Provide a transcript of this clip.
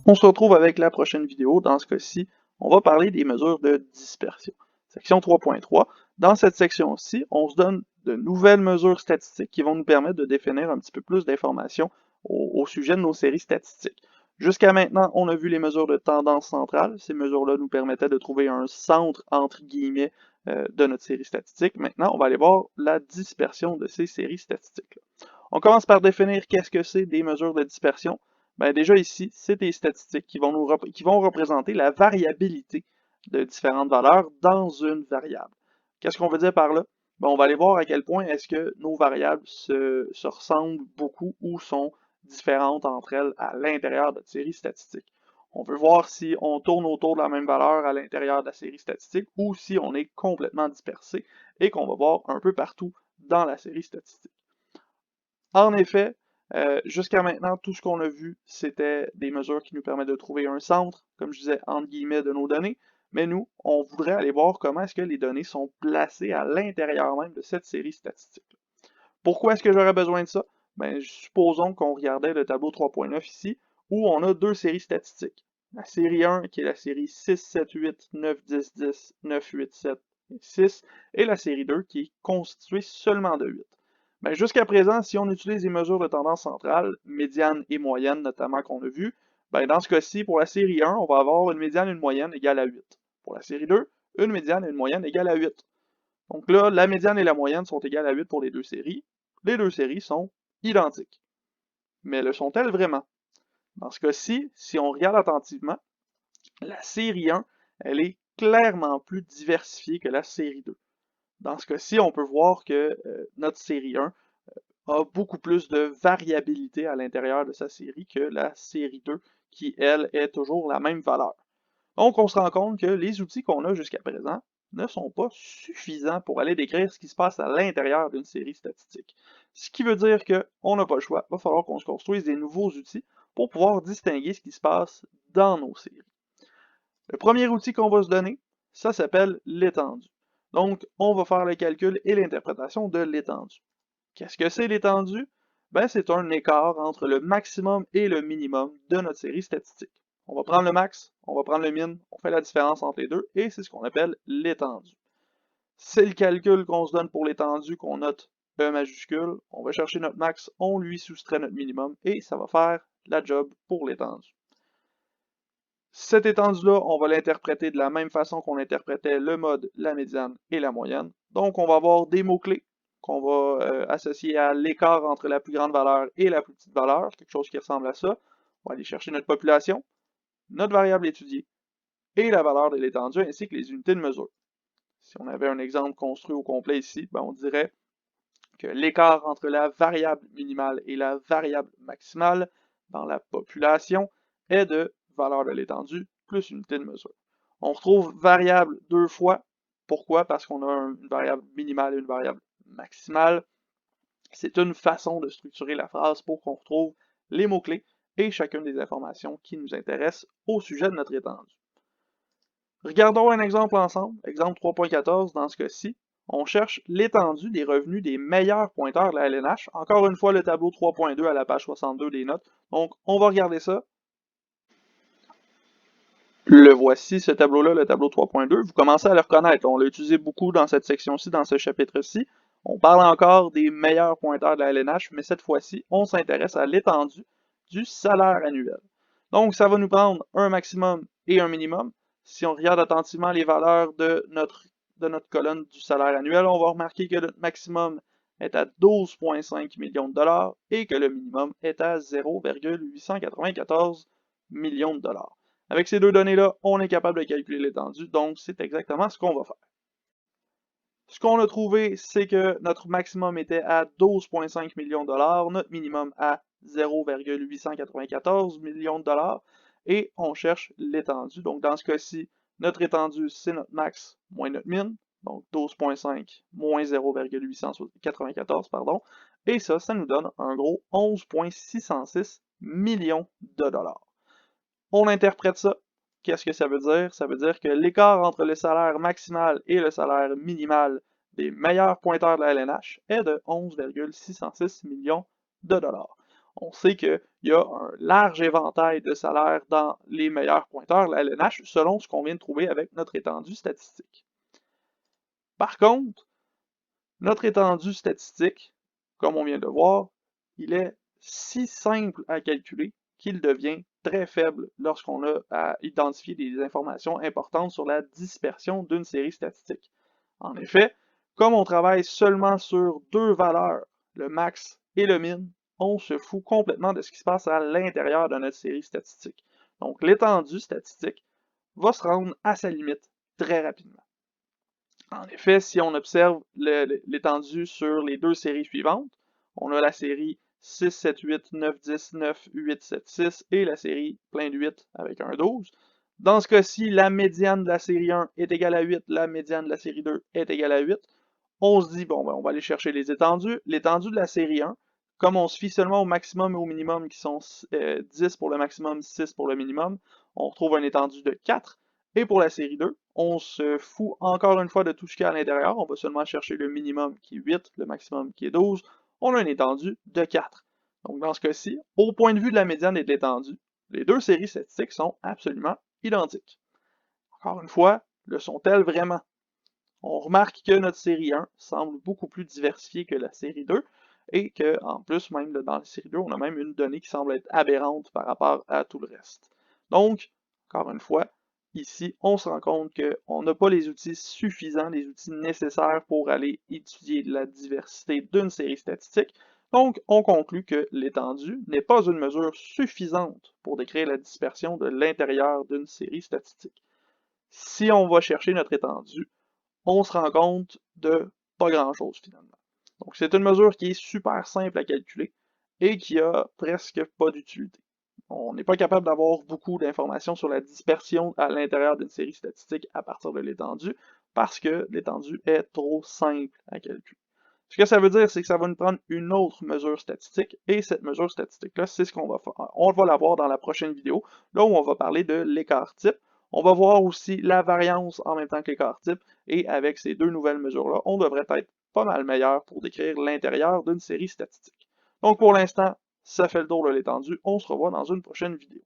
On se retrouve avec la prochaine vidéo. Dans ce cas-ci, on va parler des mesures de dispersion. Section 3.3. Dans cette section-ci, on se donne de nouvelles mesures statistiques qui vont nous permettre de définir un petit peu plus d'informations au sujet de nos séries statistiques. Jusqu'à maintenant, on a vu les mesures de tendance centrale. Ces mesures-là nous permettaient de trouver un centre, entre guillemets, de notre série statistique. Maintenant, on va aller voir la dispersion de ces séries statistiques-là. On commence par définir qu'est-ce que c'est des mesures de dispersion. Ben déjà ici, c'est des statistiques qui vont représenter la variabilité de différentes valeurs dans une variable. Qu'est-ce qu'on veut dire par là? Ben, on va aller voir à quel point est-ce que nos variables se ressemblent beaucoup ou sont différentes entre elles à l'intérieur de notre série statistique. On veut voir si on tourne autour de la même valeur à l'intérieur de la série statistique ou si on est complètement dispersé et qu'on va voir un peu partout dans la série statistique. En effet, jusqu'à maintenant, tout ce qu'on a vu, c'était des mesures qui nous permettent de trouver un centre, comme je disais, entre guillemets, de nos données. Mais nous, on voudrait aller voir comment est-ce que les données sont placées à l'intérieur même de cette série statistique. Pourquoi est-ce que j'aurais besoin de ça? Ben, supposons qu'on regardait le tableau 3.9 ici, où on a deux séries statistiques. La série 1, qui est la série 6, 7, 8, 9, 10, 10, 9, 8, 7 et 6, et la série 2, qui est constituée seulement de 8. Ben, jusqu'à présent, si on utilise les mesures de tendance centrale, médiane et moyenne notamment qu'on a vu, ben, dans ce cas-ci, pour la série 1, on va avoir une médiane et une moyenne égale à 8. Pour la série 2, une médiane et une moyenne égale à 8. Donc là, la médiane et la moyenne sont égales à 8 pour les deux séries. Les deux séries sont identiques. Mais le sont-elles vraiment? Dans ce cas-ci, si on regarde attentivement, la série 1, elle est clairement plus diversifiée que la série 2. Dans ce cas-ci, on peut voir que notre série 1 a beaucoup plus de variabilité à l'intérieur de sa série que la série 2, qui, elle, est toujours la même valeur. Donc, on se rend compte que les outils qu'on a jusqu'à présent ne sont pas suffisants pour aller décrire ce qui se passe à l'intérieur d'une série statistique. Ce qui veut dire qu'on n'a pas le choix, il va falloir qu'on se construise des nouveaux outils pour pouvoir distinguer ce qui se passe dans nos séries. Le premier outil qu'on va se donner, ça s'appelle l'étendue. Donc, on va faire le calcul et l'interprétation de l'étendue. Qu'est-ce que c'est l'étendue? Ben, c'est un écart entre le maximum et le minimum de notre série statistique. On va prendre le max, on va prendre le min, on fait la différence entre les deux, et c'est ce qu'on appelle l'étendue. C'est le calcul qu'on se donne pour l'étendue qu'on note E majuscule, on va chercher notre max, on lui soustrait notre minimum, et ça va faire la job pour l'étendue. Cette étendue-là, on va l'interpréter de la même façon qu'on interprétait le mode, la médiane et la moyenne. Donc, on va avoir des mots-clés qu'on va associer à l'écart entre la plus grande valeur et la plus petite valeur, quelque chose qui ressemble à ça. On va aller chercher notre population, notre variable étudiée, et la valeur de l'étendue, ainsi que les unités de mesure. Si on avait un exemple construit au complet ici, ben on dirait que l'écart entre la variable minimale et la variable maximale dans la population est de valeur de l'étendue plus unité de mesure. On retrouve variable deux fois. Pourquoi? Parce qu'on a une variable minimale et une variable maximale. C'est une façon de structurer la phrase pour qu'on retrouve les mots-clés et chacune des informations qui nous intéressent au sujet de notre étendue. Regardons un exemple ensemble. Exemple 3.14, dans ce cas-ci, on cherche l'étendue des revenus des meilleurs pointeurs de la LNH. Encore une fois, le tableau 3.2 à la page 62 des notes. Donc, on va regarder ça. Le voici, ce tableau-là, le tableau 3.2. Vous commencez à le reconnaître. On l'a utilisé beaucoup dans cette section-ci, dans ce chapitre-ci. On parle encore des meilleurs pointeurs de la LNH, mais cette fois-ci, on s'intéresse à l'étendue du salaire annuel. Donc, ça va nous prendre un maximum et un minimum. Si on regarde attentivement les valeurs de notre colonne du salaire annuel, on va remarquer que notre maximum est à 12,5 millions de dollars et que le minimum est à 0,894 millions de dollars. Avec ces deux données-là, on est capable de calculer l'étendue, donc c'est exactement ce qu'on va faire. Ce qu'on a trouvé, c'est que notre maximum était à 12,5 millions de dollars, notre minimum à 0,894 millions de dollars, et on cherche l'étendue. Donc dans ce cas-ci, notre étendue, c'est notre max moins notre min, donc 12,5 moins 0,894, pardon, et ça nous donne un gros 11,606 millions de dollars. On interprète ça. Qu'est-ce que ça veut dire? Ça veut dire que l'écart entre le salaire maximal et le salaire minimal des meilleurs pointeurs de la LNH est de 11,606 millions de dollars. On sait qu'il y a un large éventail de salaires dans les meilleurs pointeurs, la LNH, selon ce qu'on vient de trouver avec notre étendue statistique. Par contre, notre étendue statistique, comme on vient de voir, il est si simple à calculer qu'il devient très faible lorsqu'on a à identifier des informations importantes sur la dispersion d'une série statistique. En effet, comme on travaille seulement sur deux valeurs, le max et le min, on se fout complètement de ce qui se passe à l'intérieur de notre série statistique. Donc l'étendue statistique va se rendre à sa limite très rapidement. En effet, si on observe l'étendue sur les deux séries suivantes, on a la série 6, 7, 8, 9, 10, 9, 8, 7, 6 et la série plein de 8 avec un 12. Dans ce cas-ci, la médiane de la série 1 est égale à 8, la médiane de la série 2 est égale à 8. On se dit, bon, ben, on va aller chercher les étendues. L'étendue de la série 1, comme on se fie seulement au maximum et au minimum qui sont 10 pour le maximum, 6 pour le minimum, on retrouve un étendu de 4. Et pour la série 2, on se fout encore une fois de tout ce qu'il y a à l'intérieur. On va seulement chercher le minimum qui est 8, le maximum qui est 12. On a un étendu de 4. Donc dans ce cas-ci, au point de vue de la médiane et de l'étendue, les deux séries statistiques sont absolument identiques. Encore une fois, le sont-elles vraiment? On remarque que notre série 1 semble beaucoup plus diversifiée que la série 2 et qu'en plus, même dans la série 2, on a même une donnée qui semble être aberrante par rapport à tout le reste. Donc, encore une fois, ici, on se rend compte qu'on n'a pas les outils suffisants, les outils nécessaires pour aller étudier la diversité d'une série statistique. Donc, on conclut que l'étendue n'est pas une mesure suffisante pour décrire la dispersion de l'intérieur d'une série statistique. Si on va chercher notre étendue, on se rend compte de pas grand-chose finalement. Donc, c'est une mesure qui est super simple à calculer et qui a presque pas d'utilité. On n'est pas capable d'avoir beaucoup d'informations sur la dispersion à l'intérieur d'une série statistique à partir de l'étendue parce que l'étendue est trop simple à calculer. Ce que ça veut dire, c'est que ça va nous prendre une autre mesure statistique, et cette mesure statistique-là, c'est ce qu'on va faire. On va la voir dans la prochaine vidéo, là où on va parler de l'écart type. On va voir aussi la variance en même temps que l'écart type, et avec ces deux nouvelles mesures-là, on devrait être pas mal meilleur pour décrire l'intérieur d'une série statistique. Donc pour l'instant, ça fait le tour de l'étendue. On se revoit dans une prochaine vidéo.